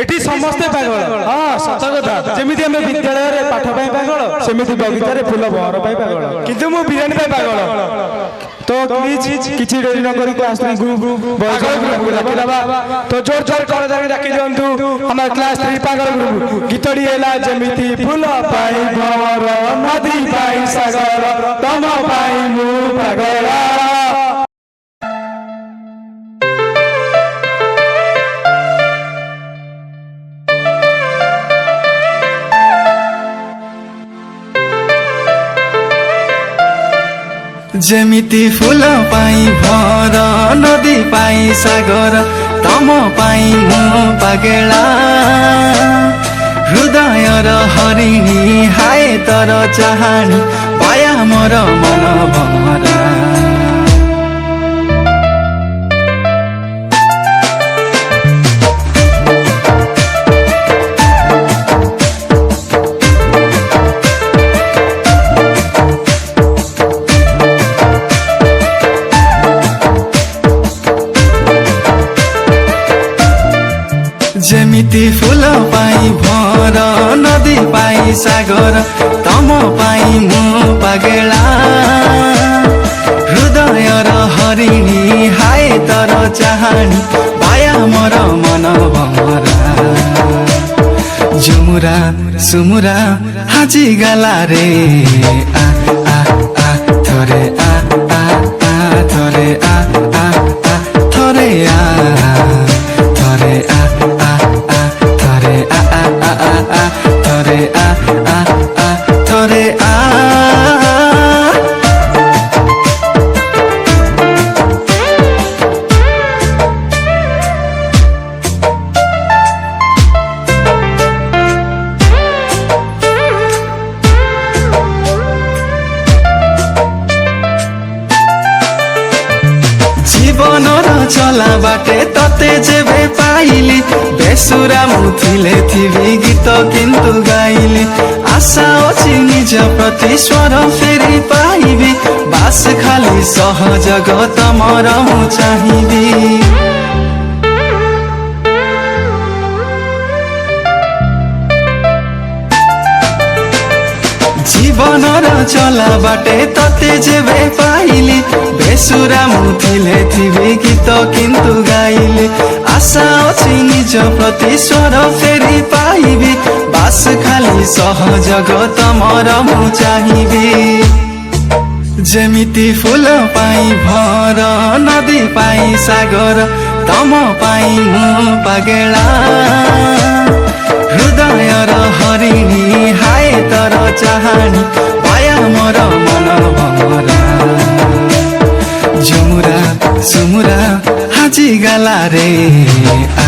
एठी समस्ते पागल। हां सत कथा जेमिति हम विद्यालय रे पाठ पय पागल सेमिति बगीचा रे फूल बहर पय पागल किंतु मु बिरियानी पय पागल। तो प्लीज किछि डेरी न करी क्लास 3 ग्रुप को डाकी दबा। तो जोर जोर कर दे डाकी दियंतु हमर क्लास 3 पागल ग्रुप गीतडी एला जेमिति फूल पाई भवर नदी पाई सागर तम पाई मु पागल। जेमिति फूल पाई भर नदी पाई सागर तम पाई मु पागेला। हृदय र हरिणी हाय तर चाहनी पाया मोर मन भरा। जेमिति फूल पाई भर नदी पाई सागर तम पाई मु पागेला। हृदय र हरिणी हाय तर चाहनी पाया मोर मन भरा। झुमुरा सुमुरा हाजी गला रे आ आ आ थोरे आ आ आ थोरे आ आ आ थोरे आ थोरे आ थोरे आ थोरे आ। जीवनर चला बाटे तते जेबे पाइली बेसुरा मुथिले थिबी गीत किंतु गाइली। आशा अछि निज प्रति स्वर फेरि पाइबी बास खाली सहजग तमर मु चाहिबी। जीवनर चला बाटे तते जेबे पाइली बेसुरा मुथिले थिबी गीत किंतु गाइली। आशा अछि निज प्रति स्वर फेरि पाइबी बास खाली सहजग तमर मु चाहिबी। जेमिति फूल पाई भर नदी पाई सागर तम पाई मु पागेला। हृदय र हरिणी हाय तर चाहनी पाया मोर मन भरा। झुमुरा सुमुरा हाजी गला रे आ